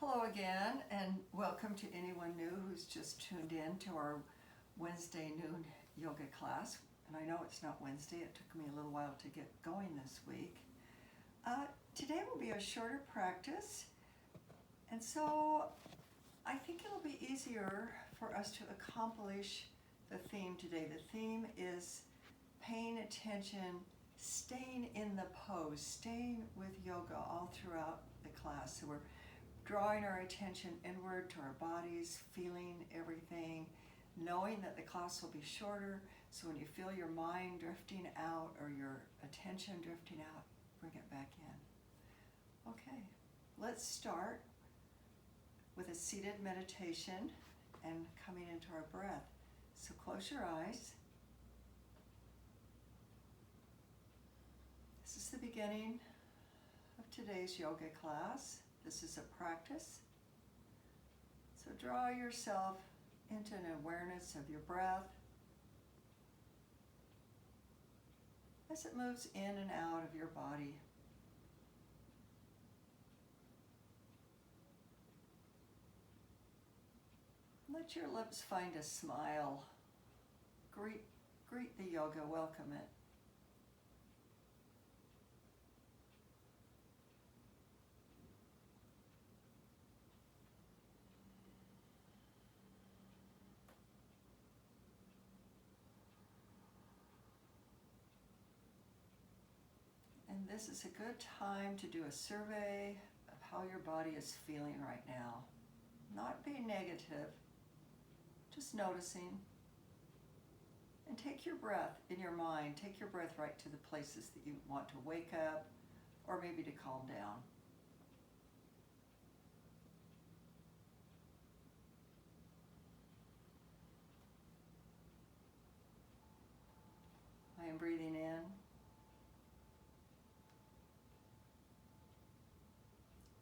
Hello again, and welcome to anyone new who's just tuned in to our Wednesday noon yoga class. And I know it's not Wednesday, it took me a little while to get going this week. Today will be a shorter practice, and so I think it'll be easier for us to accomplish the theme today. The theme is paying attention, staying in the pose, staying with yoga all throughout the class. So we're drawing our attention inward to our bodies, feeling everything, knowing that the class will be shorter. So when you feel your mind drifting out or your attention drifting out, bring it back in. Okay, let's start with a seated meditation and coming into our breath. So close your eyes. This is the beginning of today's yoga class. This is a practice. So draw yourself into an awareness of your breath as it moves in and out of your body. Let your lips find a smile. Greet the yoga, welcome it. And this is a good time to do a survey of how your body is feeling right now. Not being negative, just noticing. And take your breath in your mind. Take your breath right to the places that you want to wake up or maybe to calm down. I am breathing in.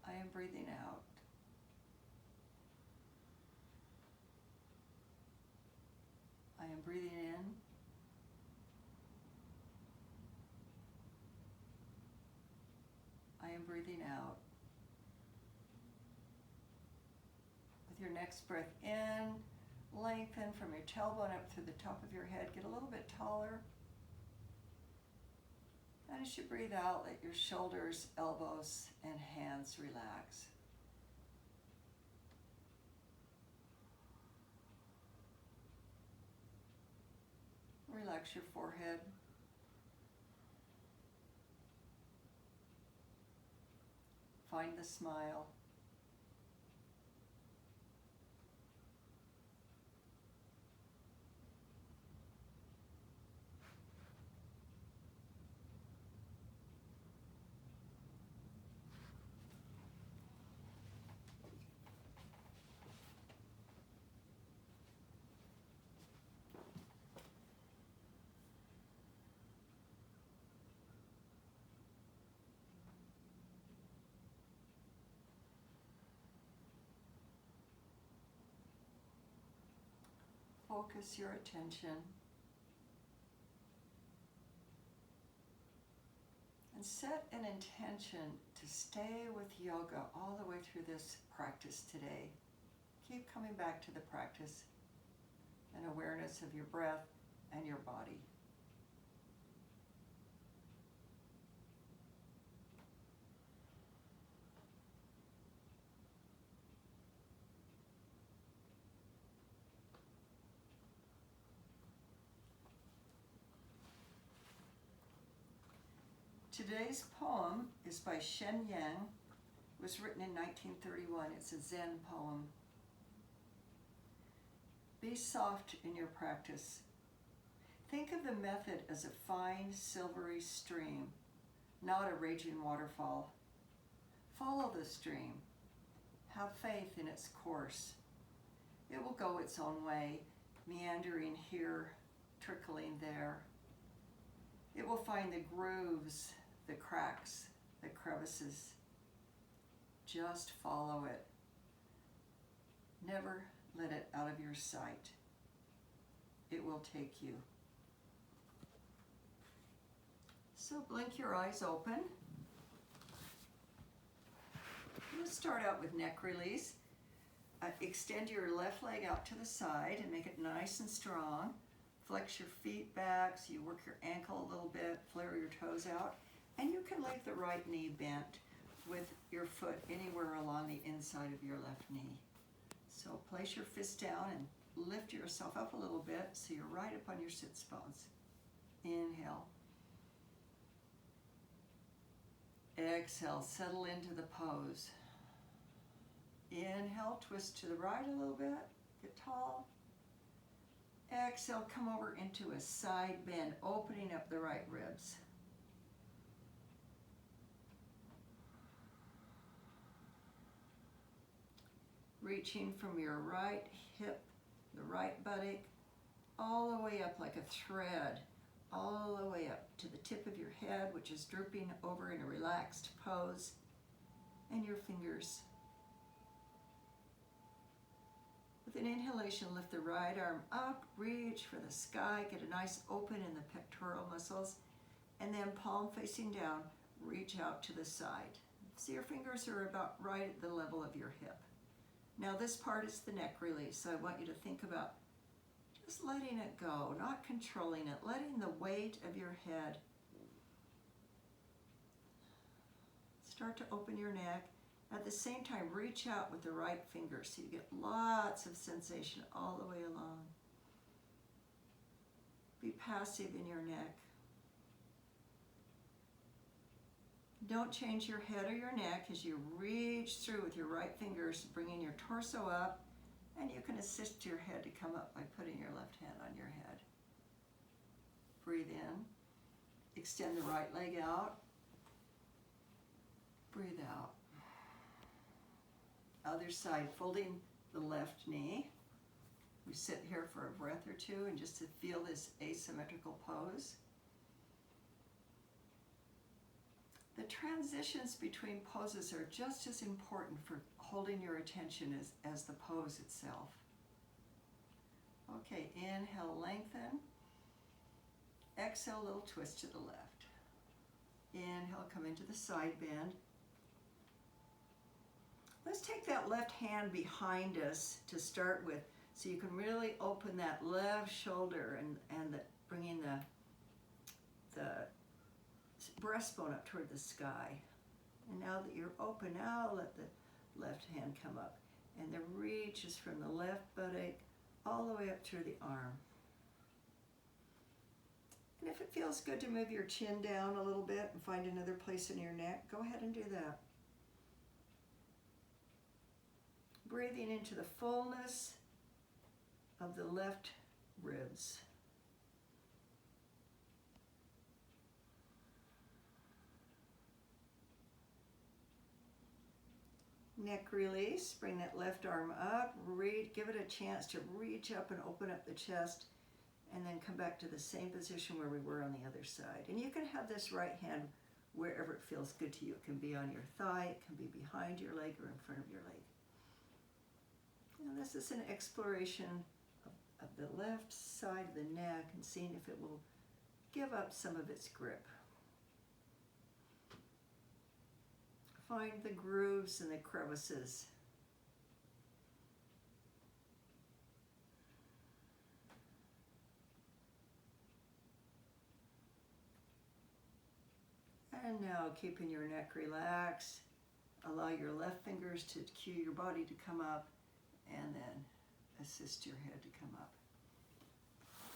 I am breathing out. I am breathing in. I am breathing out. With your next breath in, lengthen from your tailbone up through the top of your head. Get a little bit taller. And as you breathe out, let your shoulders, elbows, and hands relax. Relax your forehead. Find the smile. Focus your attention and set an intention to stay with yoga all the way through this practice today. Keep coming back to the practice and awareness of your breath and your body. Today's poem is by Sheng-yen. It was written in 1931. It's a Zen poem. Be soft in your practice. Think of the method as a fine, silvery stream, not a raging waterfall. Follow the stream. Have faith in its course. It will go its own way, meandering here, trickling there. It will find the grooves, the cracks, the crevices. Just follow it. Never let it out of your sight. It will take you. So blink your eyes open. start out with neck release. Extend your left leg out to the side and make it nice and strong. Flex your feet back so you work your ankle a little bit, flare your toes out, and you can leave the right knee bent with your foot anywhere along the inside of your left knee. So place your fist down and lift yourself up a little bit so you're right up on your sits bones. Inhale. Exhale, settle into the pose. Inhale, twist to the right a little bit, get tall. Exhale, come over into a side bend, opening up the right ribs. Reaching from your right hip, the right buttock, all the way up like a thread, all the way up to the tip of your head, which is drooping over in a relaxed pose, and your fingers. With an inhalation, lift the right arm up, reach for the sky, get a nice open in the pectoral muscles, and then palm facing down, reach out to the side. So your fingers are about right at the level of your hip. Now this part is the neck release, so I want you to think about just letting it go, not controlling it, letting the weight of your head start to open your neck. At the same time, reach out with the right finger so you get lots of sensation all the way along. Be passive in your neck. Don't change your head or your neck as you reach through with your right fingers, bringing your torso up, and you can assist your head to come up by putting your left hand on your head. Breathe in. Extend the right leg out. Breathe out. Other side, folding the left knee. We sit here for a breath or two and just to feel this asymmetrical pose. The transitions between poses are just as important for holding your attention as the pose itself. Okay, inhale, lengthen. Exhale, a little twist to the left. Inhale, come into the side bend. Let's take that left hand behind us to start with so you can really open that left shoulder and bringing the breastbone up toward the sky. And now that you're open, now let the left hand come up. And the reach is from the left buttock all the way up through the arm. And if it feels good to move your chin down a little bit and find another place in your neck, go ahead and do that. Breathing into the fullness of the left ribs. Neck release, bring that left arm up, give it a chance to reach up and open up the chest, and then come back to the same position where we were on the other side. And you can have this right hand wherever it feels good to you. It can be on your thigh, it can be behind your leg or in front of your leg. And this is an exploration of the left side of the neck and seeing if it will give up some of its grip. Find the grooves and the crevices. And now keeping your neck relaxed, allow your left fingers to cue your body to come up and then assist your head to come up.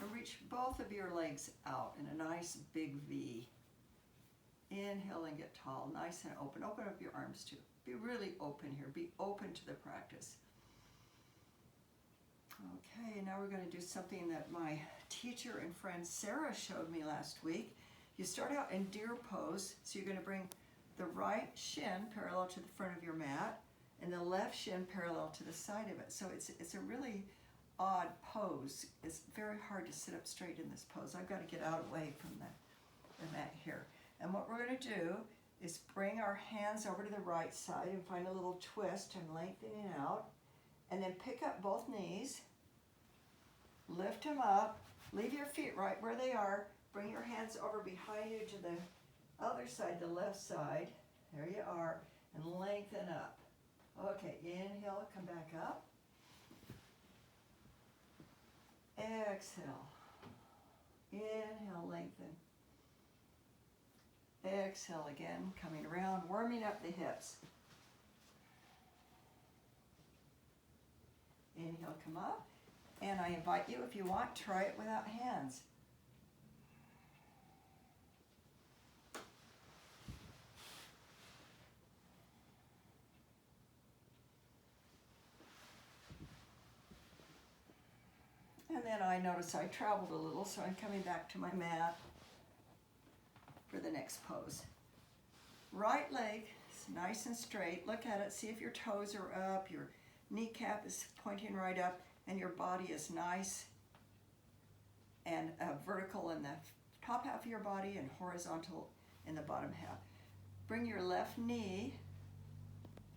And reach both of your legs out in a nice big V. Inhale and get tall, nice and open. Open up your arms too. Be really open here. Be open to the practice. Okay, now we're going to do something that my teacher and friend Sarah showed me last week. You start out in deer pose, so you're going to bring the right shin parallel to the front of your mat and the left shin parallel to the side of it. So it's a really odd pose. It's very hard to sit up straight in this pose. I've got to get out away from the mat here. And what we're going to do is bring our hands over to the right side and find a little twist and lengthening out. And then pick up both knees, lift them up, leave your feet right where they are, bring your hands over behind you to the other side, the left side. There you are, and lengthen up. Okay, inhale, come back up. Exhale. Inhale, lengthen. Exhale again, coming around, warming up the hips. Inhale, come up. And I invite you, if you want, try it without hands. And then I notice I traveled a little, so I'm coming back to my mat for the next pose. Right leg is nice and straight. Look at it, see if your toes are up, your kneecap is pointing right up, and your body is nice and vertical in the top half of your body and horizontal in the bottom half. Bring your left knee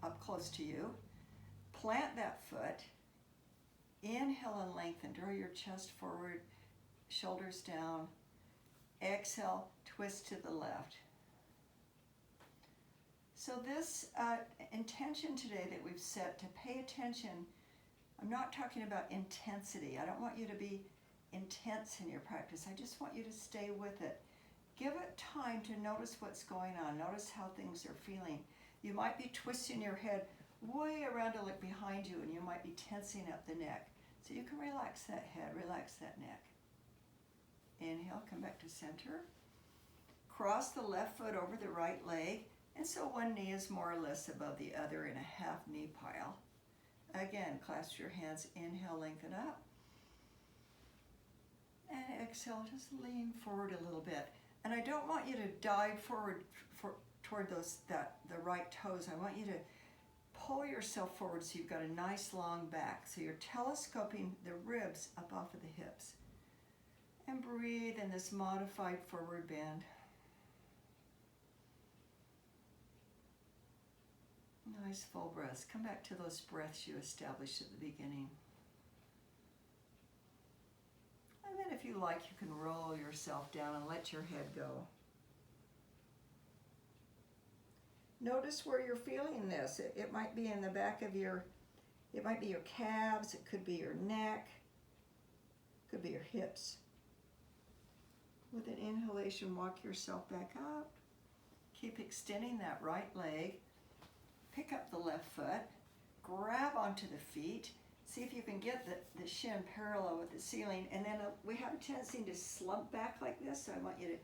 up close to you. Plant that foot. Inhale and lengthen. Draw your chest forward, shoulders down. Exhale, twist to the left. So this intention today that we've set to pay attention, I'm not talking about intensity. I don't want you to be intense in your practice. I just want you to stay with it. Give it time to notice what's going on. Notice how things are feeling. You might be twisting your head way around to look behind you, and you might be tensing up the neck. So you can relax that head, relax that neck. Inhale, come back to center. Cross the left foot over the right leg, and so one knee is more or less above the other in a half knee pile. Again, clasp your hands, inhale, lengthen up. And exhale, just lean forward a little bit. And I don't want you to dive forward toward the right toes. I want you to pull yourself forward so you've got a nice long back. So you're telescoping the ribs up off of the hips. And breathe in this modified forward bend. Nice full breaths. Come back to those breaths you established at the beginning. And then if you like, you can roll yourself down and let your head go. Notice where you're feeling this. It might be in the back of it might be your calves, it could be your neck, it could be your hips. With an inhalation, walk yourself back up. Keep extending that right leg. Pick up the left foot. Grab onto the feet. See if you can get the shin parallel with the ceiling. And then we have a tendency to slump back like this, so I want you to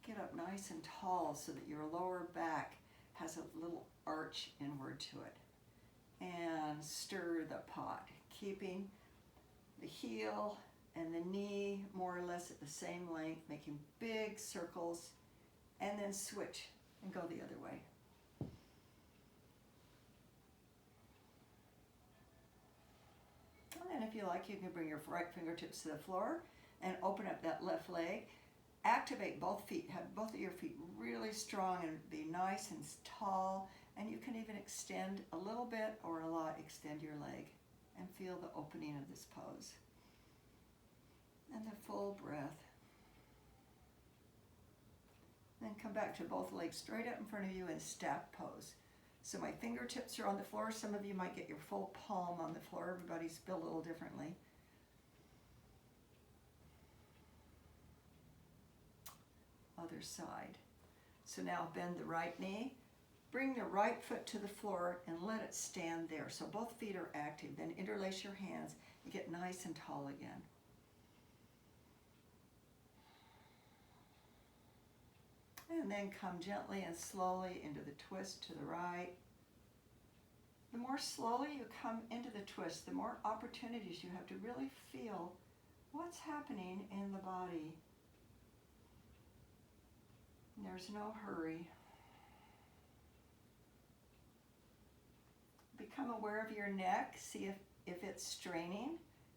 get up nice and tall so that your lower back has a little arch inward to it. And stir the pot, keeping the heel and the knee more or less at the same length, making big circles, and then switch and go the other way. And then if you like, you can bring your right fingertips to the floor and open up that left leg. Activate both feet, have both of your feet really strong and be nice and tall. And you can even extend a little bit or a lot, extend your leg and feel the opening of this pose. And the full breath. Then come back to both legs straight up in front of you in staff pose. So my fingertips are on the floor. Some of you might get your full palm on the floor. Everybody's built a little differently. Other side. So now bend the right knee. Bring the right foot to the floor and let it stand there. So both feet are active. Then interlace your hands and get nice and tall again. And then come gently and slowly into the twist to the right. The more slowly you come into the twist, the more opportunities you have to really feel what's happening in the body. There's no hurry. Become aware of your neck. See if it's straining.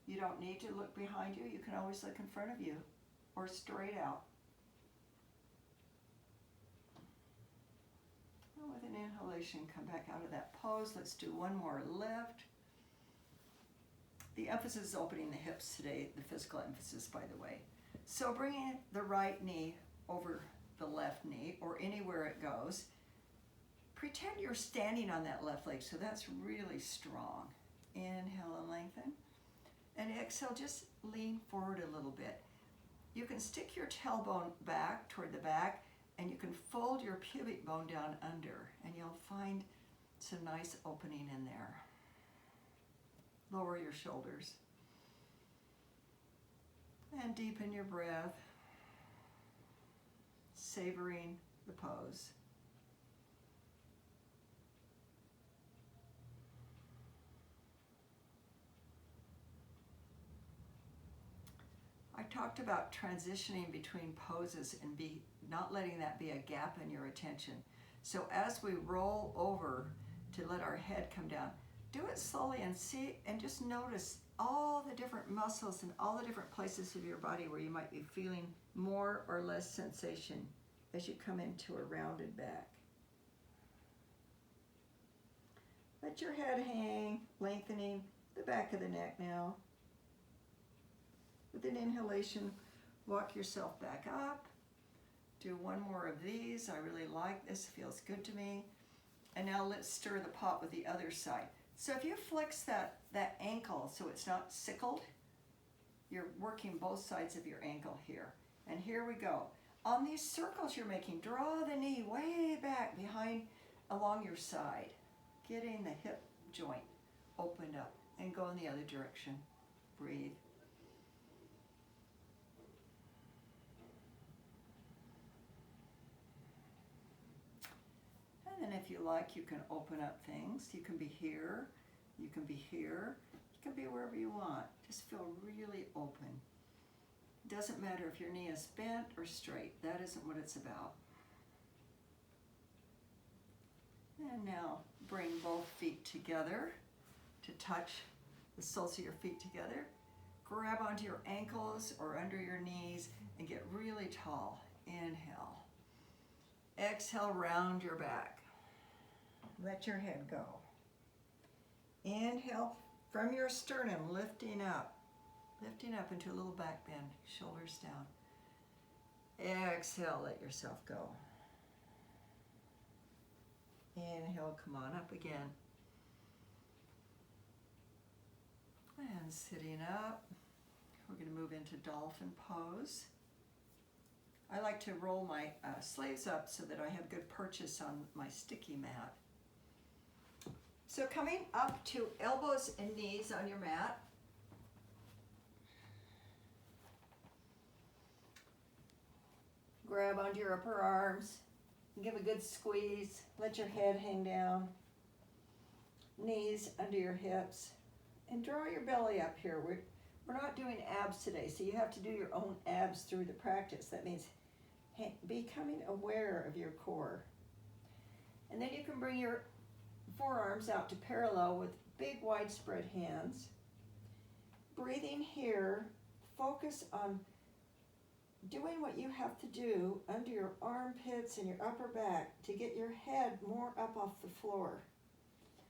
You don't need to look behind you. You can always look in front of you or straight out. And with an inhalation, come back out of that pose. Let's do one more lift. The emphasis is opening the hips today, the physical emphasis, by the way. So bringing the right knee over the left knee or anywhere it goes. pretend you're standing on that left leg, so that's really strong. Inhale and lengthen. And exhale, just lean forward a little bit. You can stick your tailbone back toward the back, and you can fold your pubic bone down under, and you'll find some nice opening in there. Lower your shoulders. And deepen your breath, savoring the pose. I talked about transitioning between poses and not letting that be a gap in your attention. So as we roll over to let our head come down, do it slowly and see, and just notice all the different muscles and all the different places of your body where you might be feeling more or less sensation as you come into a rounded back. Let your head hang, lengthening the back of the neck now. With an inhalation, walk yourself back up. Do one more of these. I really like this, feels good to me. And now let's stir the pot with the other side. So if you flex that ankle so it's not sickled, you're working both sides of your ankle here. And here we go. On these circles you're making, draw the knee way back behind along your side, getting the hip joint opened up, and go in the other direction. Breathe. And if you like, you can open up things. You can be here, you can be here, you can be wherever you want. Just feel really open. Doesn't matter if your knee is bent or straight. That isn't what it's about. And now bring both feet together to touch the soles of your feet together. Grab onto your ankles or under your knees and get really tall. Inhale. Exhale, round your back. Let your head go. Inhale from your sternum, lifting up into a little back bend, shoulders down. Exhale, let yourself go. Inhale, come on up again. And sitting up, we're going to move into dolphin pose. I like to roll my sleeves up so that I have good purchase on my sticky mat. So coming up to elbows and knees on your mat. Grab onto your upper arms. Give a good squeeze. Let your head hang down. Knees under your hips. And draw your belly up here. We're not doing abs today, so you have to do your own abs through the practice. That means becoming aware of your core. And then you can bring your forearms out to parallel with big widespread hands. Breathing here, focus on doing what you have to do under your armpits and your upper back to get your head more up off the floor.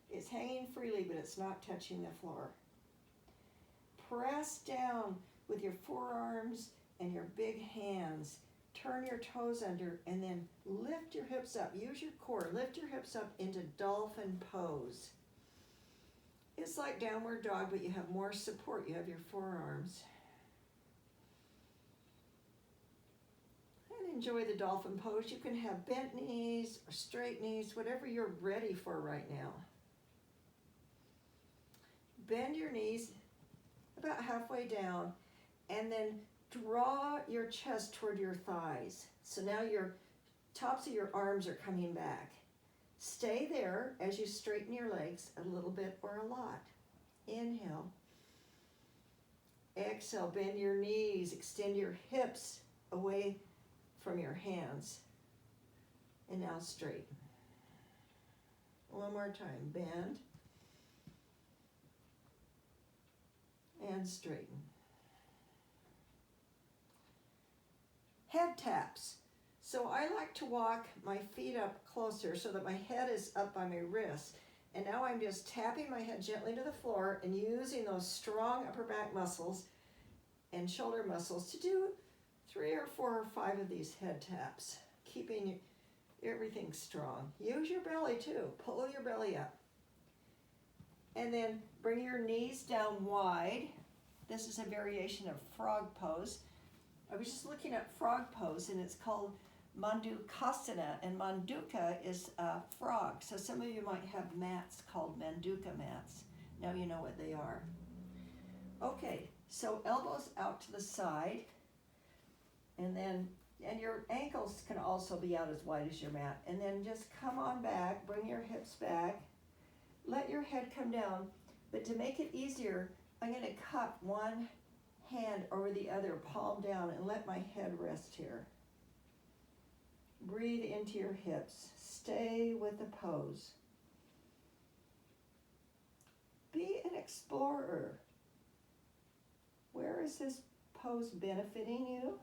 It's hanging freely, but it's not touching the floor. Press down with your forearms and your big hands. Turn your toes under and then lift your hips up. Use your core. Lift your hips up into dolphin pose. It's like downward dog, but you have more support. You have your forearms. And enjoy the dolphin pose. You can have bent knees or straight knees, whatever you're ready for right now. Bend your knees about halfway down and then draw your chest toward your thighs. So now your tops of your arms are coming back. Stay there as you straighten your legs a little bit or a lot. Inhale. Exhale, bend your knees, extend your hips away from your hands. And now straighten. One more time, bend. And straighten. Head taps. So I like to walk my feet up closer so that my head is up by my wrists. And now I'm just tapping my head gently to the floor and using those strong upper back muscles and shoulder muscles to do 3 or 4 or 5 of these head taps, keeping Everything's strong. Use your belly too. Pull your belly up. And then bring your knees down wide. This is a variation of frog pose. I was just looking at frog pose, and it's called Mandukasana, and Manduka is a frog. So some of you might have mats called Manduka mats. Now you know what they are. Okay, so elbows out to the side, and your ankles can also be out as wide as your mat. And then just come on back, bring your hips back, let your head come down. But to make it easier, I'm going to cup one hand over the other, palm down, and let my head rest here. Breathe into your hips. Stay with the pose. Be an explorer. Where is this pose benefiting you?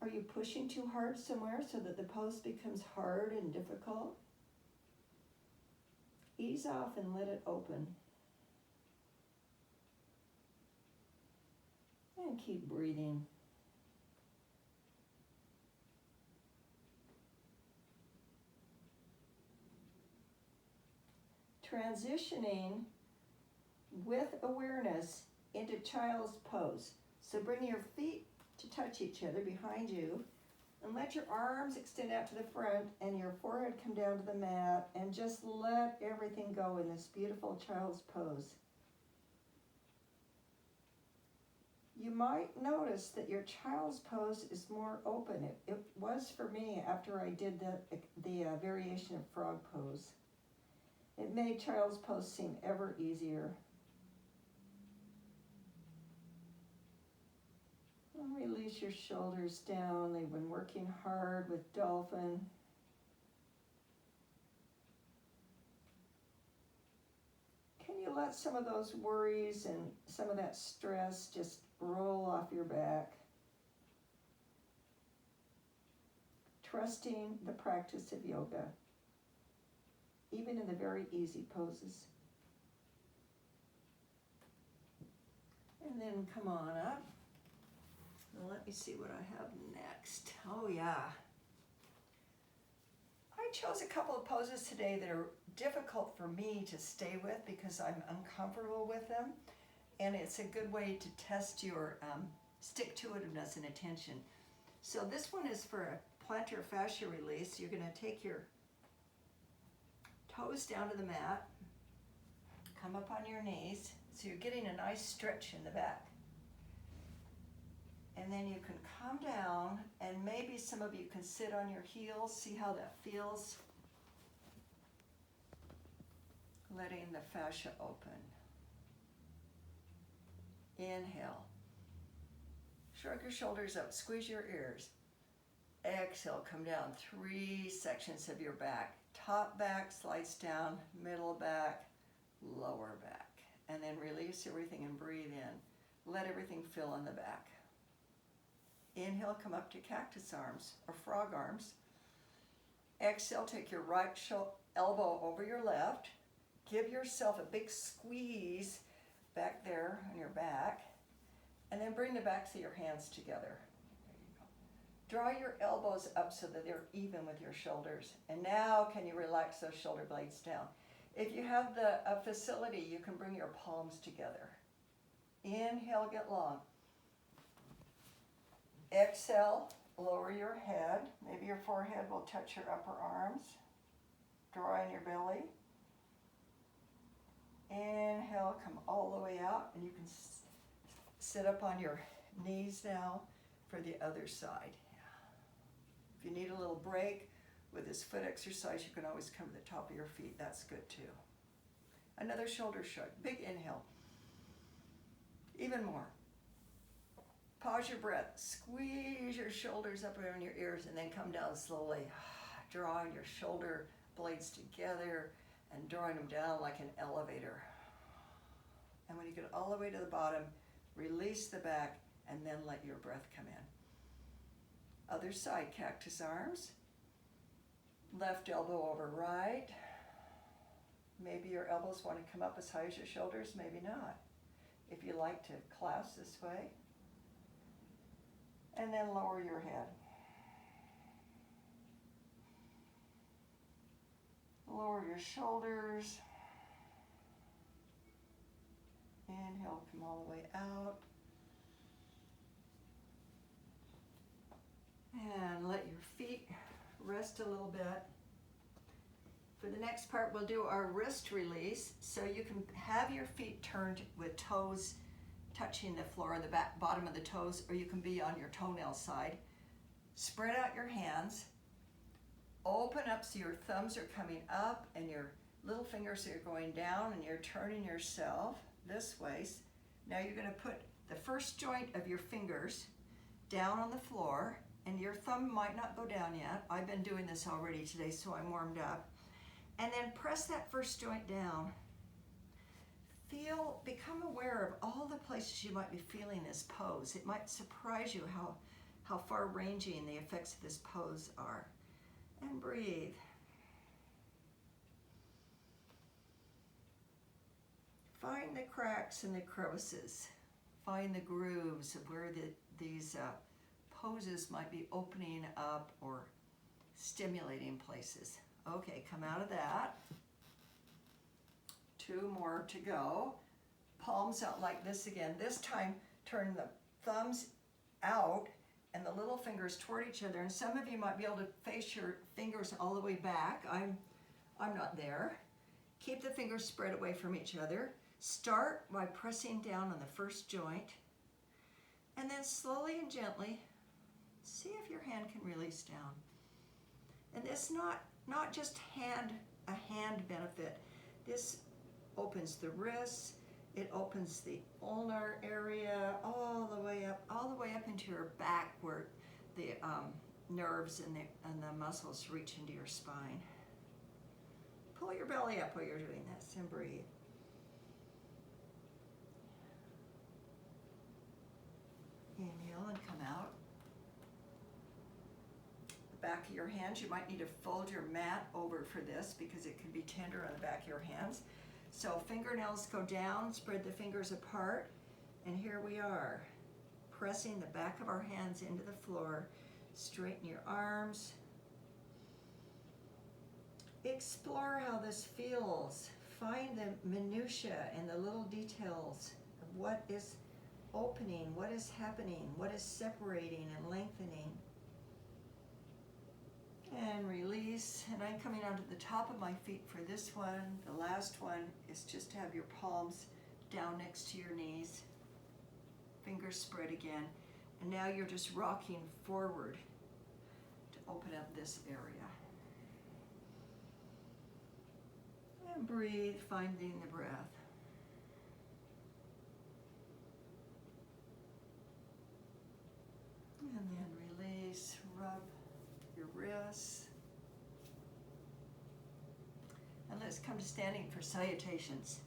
Are you pushing too hard somewhere so that the pose becomes hard and difficult? Ease off and let it open. And keep breathing. Transitioning with awareness into child's pose. So bring your feet to touch each other behind you, and let your arms extend out to the front and your forehead come down to the mat, and just let everything go in this beautiful child's pose. You might notice that your child's pose is more open. It was for me after I did the variation of frog pose. It made child's pose seem ever easier. And release your shoulders down. They've been working hard with dolphin. Can you let some of those worries and some of that stress just roll off your back? Trusting the practice of yoga, even in the very easy poses. And then come on up. Now let me see what I have next. Oh yeah. I chose a couple of poses today that are difficult for me to stay with because I'm uncomfortable with them. And it's a good way to test your stick-to-itiveness and attention. So this one is for a plantar fascia release. You're going to take your toes down to the mat, come up on your knees, so you're getting a nice stretch in the back. And then you can come down, and maybe some of you can sit on your heels, see how that feels. Letting the fascia open. Inhale. Shrug your shoulders up, squeeze your ears. Exhale, come down 3 sections of your back. Top back slides down, middle back, lower back. And then release everything and breathe in. Let everything fill in the back. Inhale, come up to cactus arms or frog arms. Exhale, take your right elbow over your left. Give yourself a big squeeze back there on your back. And then bring the backs of your hands together. Draw your elbows up so that they're even with your shoulders. And now can you relax those shoulder blades down? If you have the facility, you can bring your palms together. Inhale, get long. Exhale, lower your head. Maybe your forehead will touch your upper arms. Draw in your belly. Inhale, come all the way out, and you can sit up on your knees now for the other side. If you need a little break with this foot exercise, you can always come to the top of your feet. That's good too. Another shoulder shrug. Big inhale. Even more. Pause your breath. Squeeze your shoulders up around your ears and then come down slowly. Drawing your shoulder blades together and drawing them down like an elevator. And when you get all the way to the bottom, release the back and then let your breath come in. Other side, cactus arms. Left elbow over right. Maybe your elbows want to come up as high as your shoulders, maybe not. If you like to clasp this way. And then lower your head. Lower your shoulders. Inhale, come all the way out. And let your feet rest a little bit. For the next part, we'll do our wrist release. So you can have your feet turned with toes touching the floor, the bottom of the toes, or you can be on your toenail side. Spread out your hands. Open up so your thumbs are coming up and your little fingers are going down, and you're turning yourself this way. Now you're going to put the first joint of your fingers down on the floor, and your thumb might not go down yet. I've been doing this already today, so I'm warmed up. And then press that first joint down. Become aware of all the places you might be feeling this pose. It might surprise you how far-ranging the effects of this pose are. And breathe. Find the cracks and the crevices. Find the grooves of where these poses might be opening up or stimulating places. Okay, come out of that. 2 more to go. Palms out like this again. This time, turn the thumbs out and the little fingers toward each other. And some of you might be able to face your fingers all the way back. I'm not there. Keep the fingers spread away from each other. Start by pressing down on the first joint. And then slowly and gently, see if your hand can release down. And this not just a hand benefit. This opens the wrists, it opens the ulnar area all the way up into your back, where the nerves and the muscles reach into your spine. Pull your belly up while you're doing this and breathe. Inhale and come out. The back of your hands, you might need to fold your mat over for this because it can be tender on the back of your hands. So fingernails go down, spread the fingers apart, and here we are, pressing the back of our hands into the floor. Straighten your arms. Explore how this feels. Find the minutiae and the little details of what is opening, what is happening, what is separating and lengthening. And release. And I'm coming onto the top of my feet for this one. The last one is just to have your palms down next to your knees. Fingers spread again. And now you're just rocking forward to open up this area. And breathe, finding the breath. And then release, rub your wrists. And let's come to standing for salutations.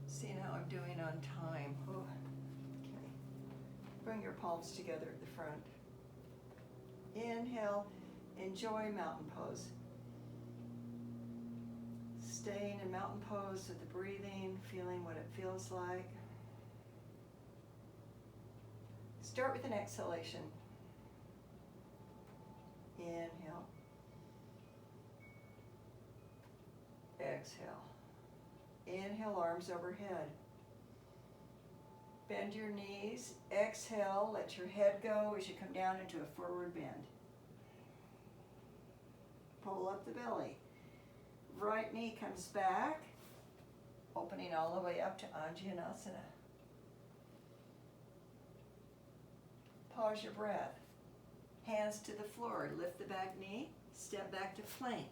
Seeing how I'm doing on time. Oh, okay. Bring your palms together at the front. Inhale, enjoy mountain pose. Staying in mountain pose with the breathing, feeling what it feels like. Start with an exhalation. Inhale. Exhale. Inhale, arms overhead. Bend your knees. Exhale, let your head go as you come down into a forward bend. Pull up the belly. Right knee comes back, opening all the way up to Anjaneyasana. Pause your breath. Hands to the floor. Lift the back knee. Step back to plank.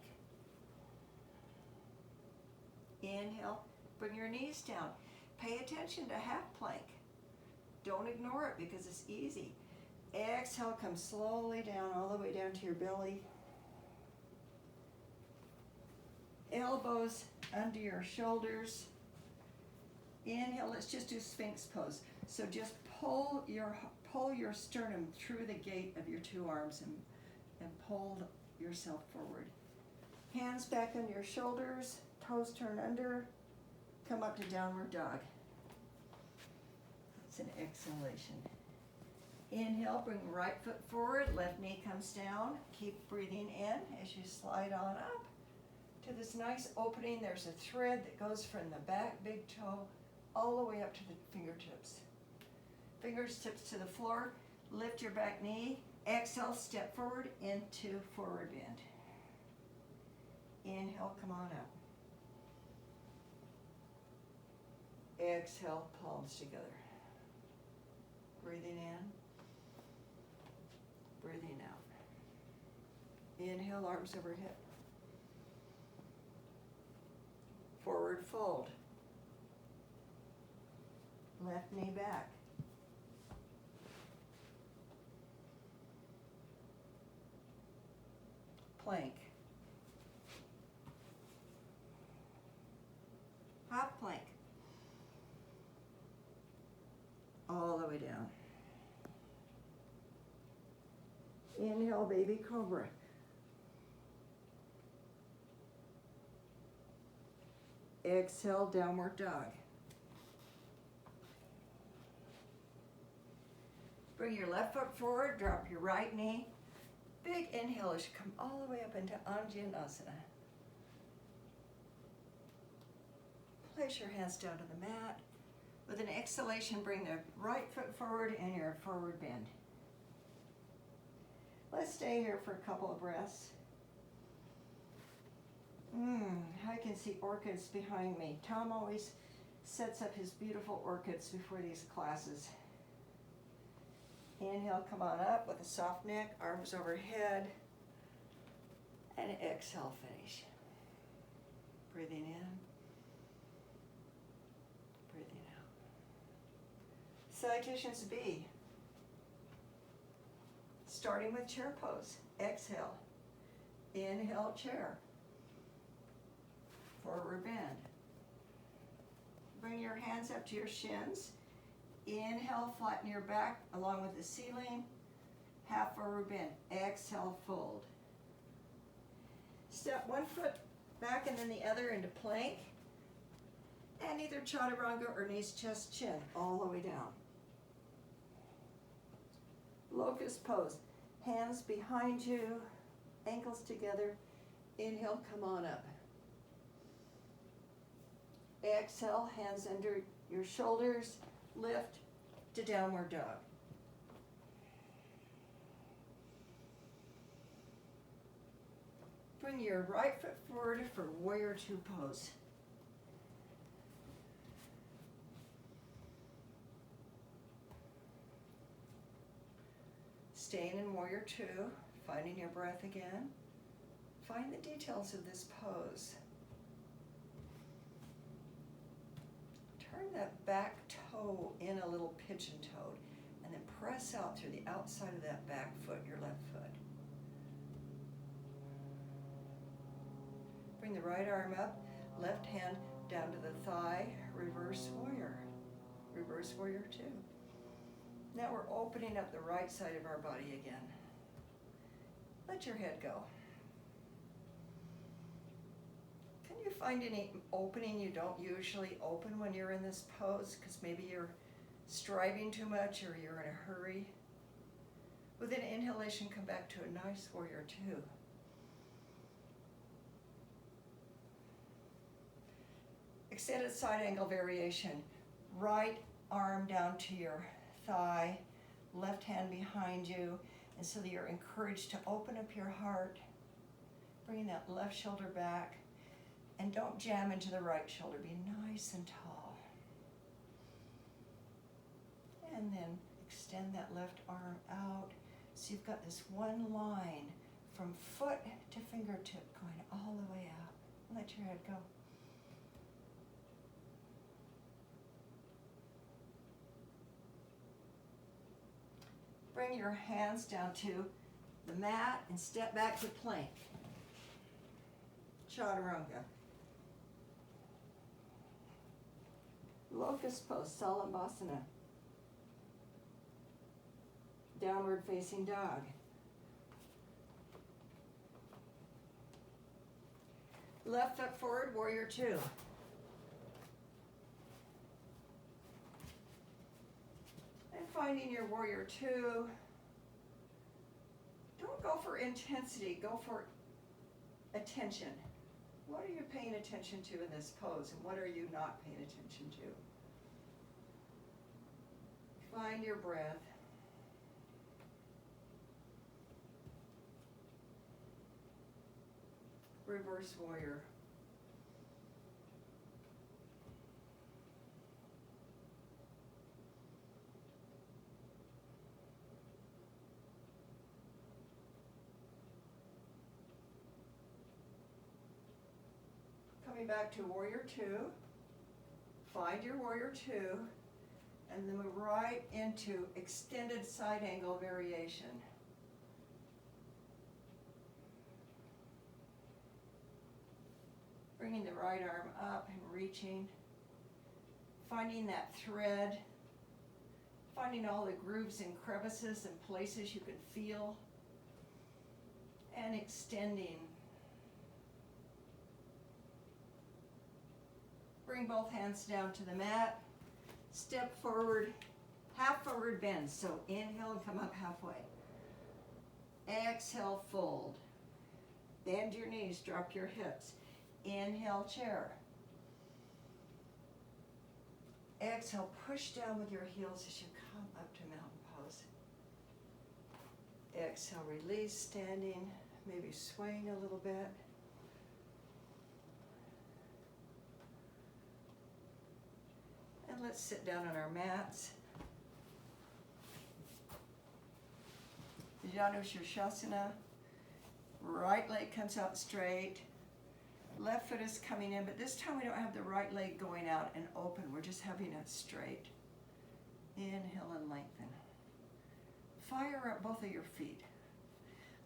Inhale. Bring your knees down. Pay attention to half plank. Don't ignore it because it's easy. Exhale. Come slowly down, all the way down to your belly. Elbows under your shoulders. Inhale. Let's just do Sphinx pose. So just pull your sternum through the gate of your 2 arms and pull yourself forward. Hands back on your shoulders, toes turn under, come up to downward dog. That's an exhalation. Inhale, bring right foot forward, left knee comes down. Keep breathing in as you slide on up to this nice opening. There's a thread that goes from the back big toe all the way up to the fingertips. Fingertips to the floor, lift your back knee. Exhale, step forward into forward bend. Inhale, come on up. Exhale, palms together. Breathing in, breathing out. Inhale, arms overhead. Forward fold. Left knee back. Plank. Half plank. All the way down. Inhale, baby cobra. Exhale, downward dog. Bring your left foot forward, drop your right knee. Big inhale as you come all the way up into Anjaneyasana. Place your hands down to the mat. With an exhalation, bring the right foot forward and your forward bend. Let's stay here for a couple of breaths. I can see orchids behind me. Tom always sets up his beautiful orchids before these classes. Inhale, come on up with a soft neck, arms overhead. And exhale, finish. Breathing in. Breathing out. Salutations B. Starting with chair pose. Exhale. Inhale, chair. Forward bend. Bring your hands up to your shins. Inhale, flatten your back along with the ceiling. Half forward bend. Exhale, fold. Step one foot back and then the other into plank. And either chaturanga or knees, chest, chin, all the way down. Locust pose. Hands behind you, ankles together. Inhale, come on up. Exhale, hands under your shoulders, lift to downward dog. Bring your right foot forward for warrior two pose. Staying in warrior two, finding your breath again. Find the details of this pose. Turn that back toe in a little pigeon-toed and then press out through the outside of that back foot, your left foot. Bring the right arm up, left hand down to the thigh, reverse warrior. Reverse warrior two. Now we're opening up the right side of our body again. Let your head go. Can you find any opening you don't usually open when you're in this pose? Because maybe you're striving too much or you're in a hurry. With an inhalation, come back to a nice warrior two. Extended side angle variation. Right arm down to your thigh, left hand behind you, and so that you're encouraged to open up your heart, bring that left shoulder back, and don't jam into the right shoulder. Be nice and tall. And then extend that left arm out, so you've got this one line from foot to fingertip going all the way out. Let your head go. Bring your hands down to the mat and step back to plank. Chaturanga. Locust pose, Salabhasana. Downward facing dog. Left foot forward, warrior two. And find finding your warrior two. Don't go for intensity, go for attention. What are you paying attention to in this pose, and what are you not paying attention to? Find your breath. Reverse warrior. Coming back to warrior two. Find your warrior two, and then move right into extended side angle variation. Bringing the right arm up and reaching, finding that thread, finding all the grooves and crevices and places you can feel, and extending. Bring both hands down to the mat, step forward, half forward bend. So inhale and come up halfway. Exhale, fold. Bend your knees, drop your hips. Inhale, chair. Exhale, push down with your heels as you come up to mountain pose. Exhale, release, standing, maybe swaying a little bit. And let's sit down on our mats. Janushirshasana. Right leg comes out straight. Left foot is coming in, but this time we don't have the right leg going out and open. We're just having it straight. Inhale and lengthen. Fire up both of your feet.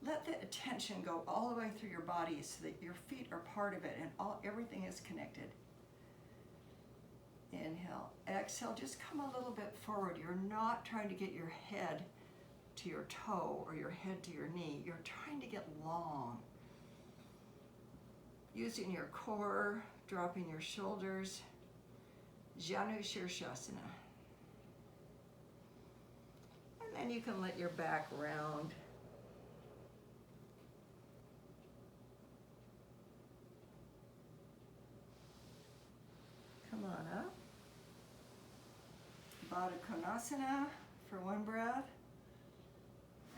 Let the attention go all the way through your body so that your feet are part of it and everything is connected. Inhale. Exhale, just come a little bit forward. You're not trying to get your head to your toe or your head to your knee. You're trying to get long. Using your core, dropping your shoulders. Janushirshasana. And then you can let your back round. Come on up. Baddha Konasana for one breath.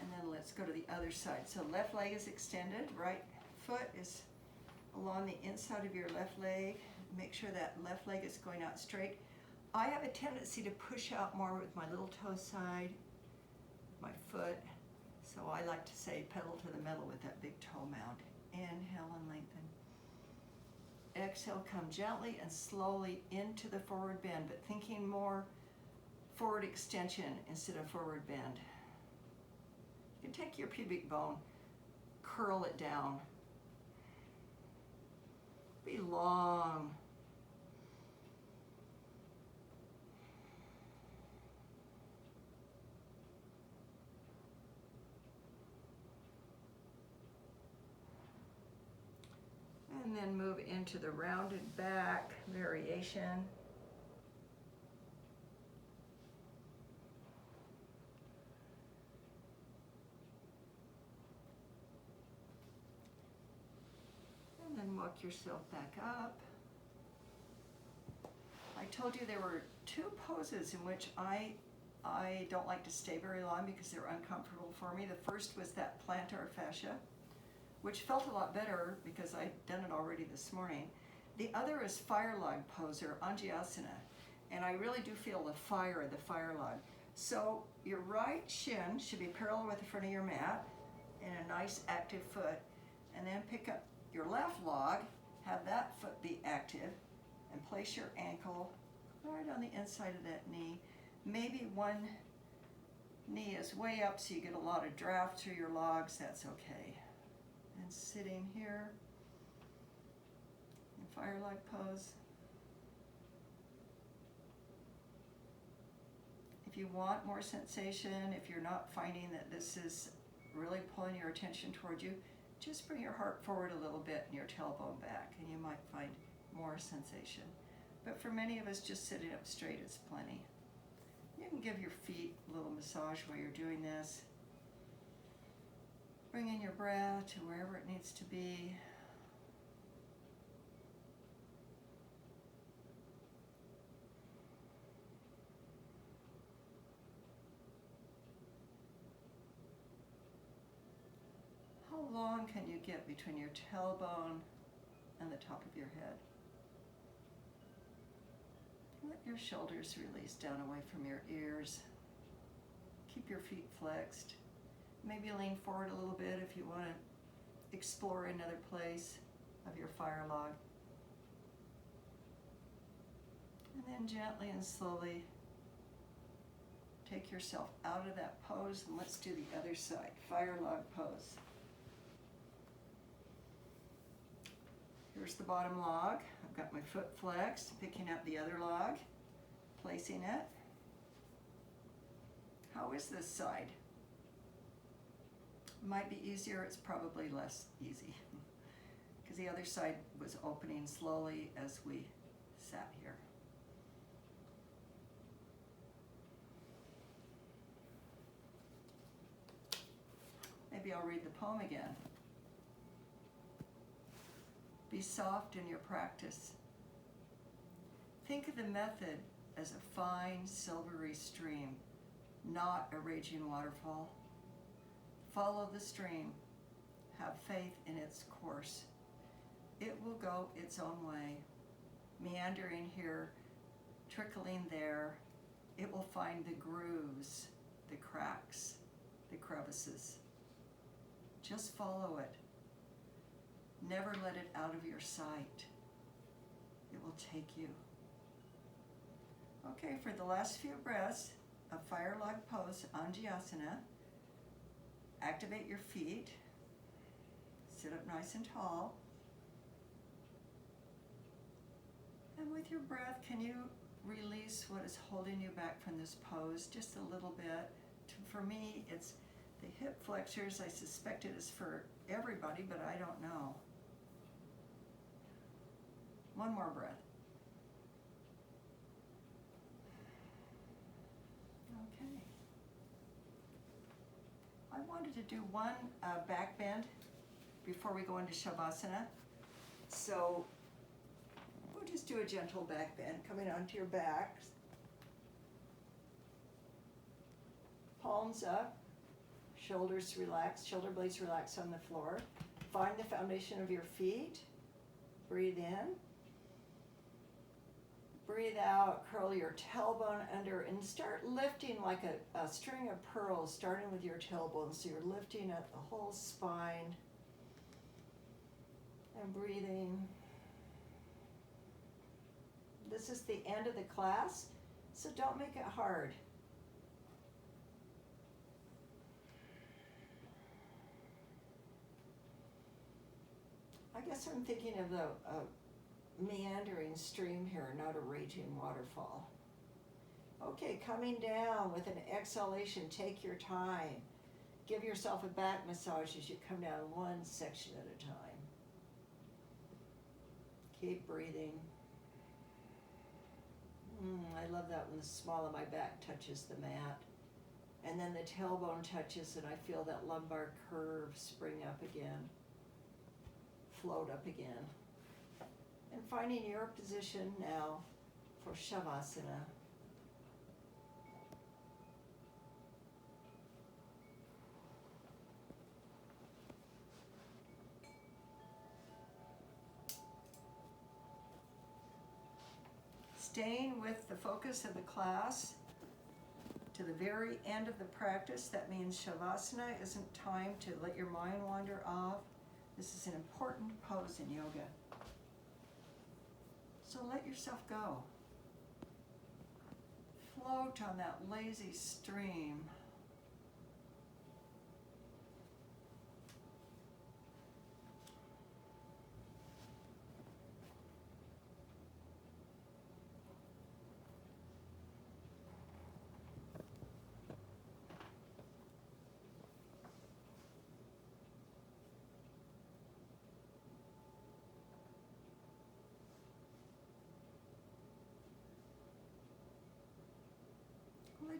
And then let's go to the other side. So left leg is extended, right foot is along the inside of your left leg. Make sure that left leg is going out straight. I have a tendency to push out more with my little toe side, my foot. So I like to say pedal to the metal with that big toe mound. Inhale and lengthen. Exhale, come gently and slowly into the forward bend, but thinking more forward extension instead of forward bend. You can take your pubic bone, curl it down. Be long. And then move into the rounded back variation. And then walk yourself back up. I told you there were two poses in which I don't like to stay very long because they're uncomfortable for me. The first was that plantar fascia, which felt a lot better because I'd done it already this morning. The other is fire log pose, or Anjasana, and I really do feel the fire log. So your right shin should be parallel with the front of your mat and a nice active foot, and then pick up your left log, have that foot be active, and place your ankle right on the inside of that knee. Maybe one knee is way up so you get a lot of draft through your logs, that's okay. And sitting here in fire-like pose. If you want more sensation, if you're not finding that this is really pulling your attention toward you, just bring your heart forward a little bit and your tailbone back, and you might find more sensation. But for many of us, just sitting up straight is plenty. You can give your feet a little massage while you're doing this. Bring in your breath to wherever it needs to be. How long can you get between your tailbone and the top of your head? Let your shoulders release down away from your ears. Keep your feet flexed. Maybe lean forward a little bit if you want to explore another place of your fire log. And then gently and slowly take yourself out of that pose, and let's do the other side, fire log pose. Here's the bottom log. I've got my foot flexed, picking up the other log, placing it. How is this side? Might be easier, it's probably less easy because the other side was opening slowly as we sat here. Maybe I'll read the poem again. Be soft in your practice. Think of the method as a fine, silvery stream, not a raging waterfall. Follow the stream. Have faith in its course. It will go its own way, meandering here, trickling there. It will find the grooves, the cracks, the crevices. Just follow it. Never let it out of your sight. It will take you. Okay, for the last few breaths of fire log pose, Anjasana, activate your feet. Sit up nice and tall. And with your breath, can you release what is holding you back from this pose just a little bit? For me, it's the hip flexors. I suspect it is for everybody, but I don't know. One more breath. Okay. I wanted to do one back bend before we go into Shavasana. So we'll just do a gentle back bend coming onto your back. Palms up, shoulders relaxed, shoulder blades relaxed on the floor. Find the foundation of your feet. Breathe in. Breathe out, curl your tailbone under and start lifting like a string of pearls, starting with your tailbone. So you're lifting up the whole spine and breathing. This is the end of the class, so don't make it hard. I guess I'm thinking of the meandering stream here, not a raging waterfall. Okay, coming down with an exhalation, take your time. Give yourself a back massage as you come down one section at a time. Keep breathing. I love that when the small of my back touches the mat. And then the tailbone touches and I feel that lumbar curve spring up again. Float up again. And finding your position now for Shavasana. Staying with the focus of the class to the very end of the practice. That means Shavasana isn't time to let your mind wander off. This is an important pose in yoga. So let yourself go. Float on that lazy stream.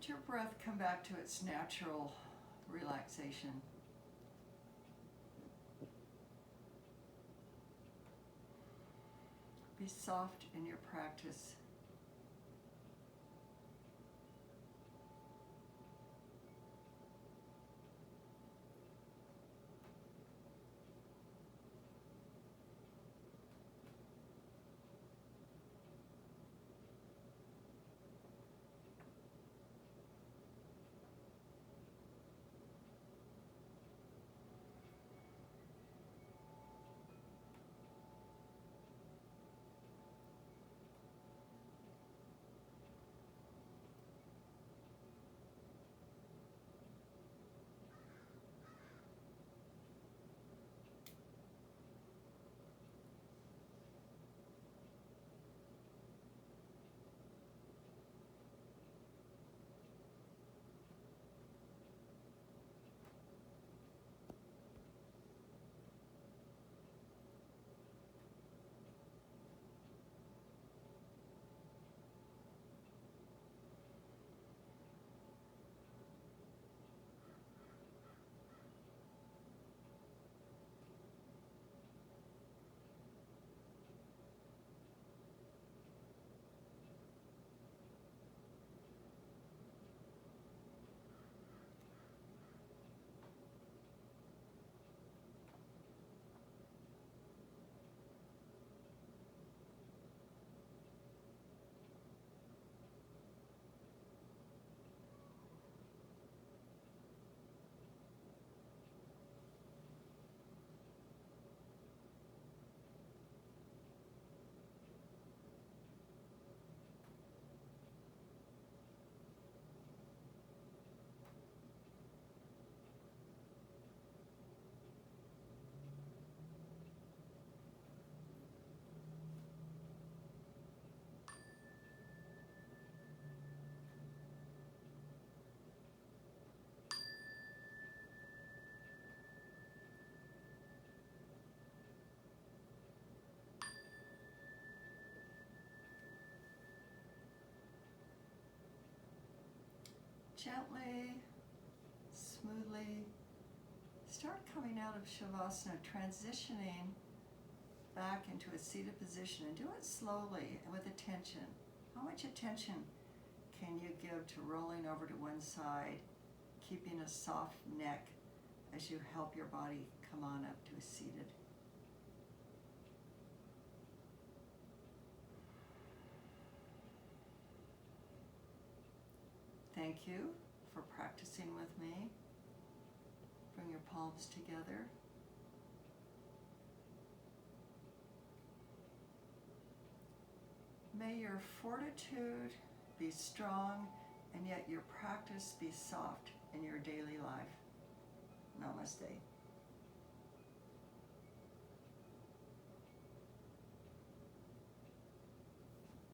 Let your breath come back to its natural relaxation. Be soft in your practice. Gently, smoothly, start coming out of Shavasana, transitioning back into a seated position, and do it slowly and with attention. How much attention can you give to rolling over to one side, keeping a soft neck as you help your body come on up to a seated? Thank you for practicing with me. Bring your palms together. May your fortitude be strong, and yet your practice be soft in your daily life. Namaste.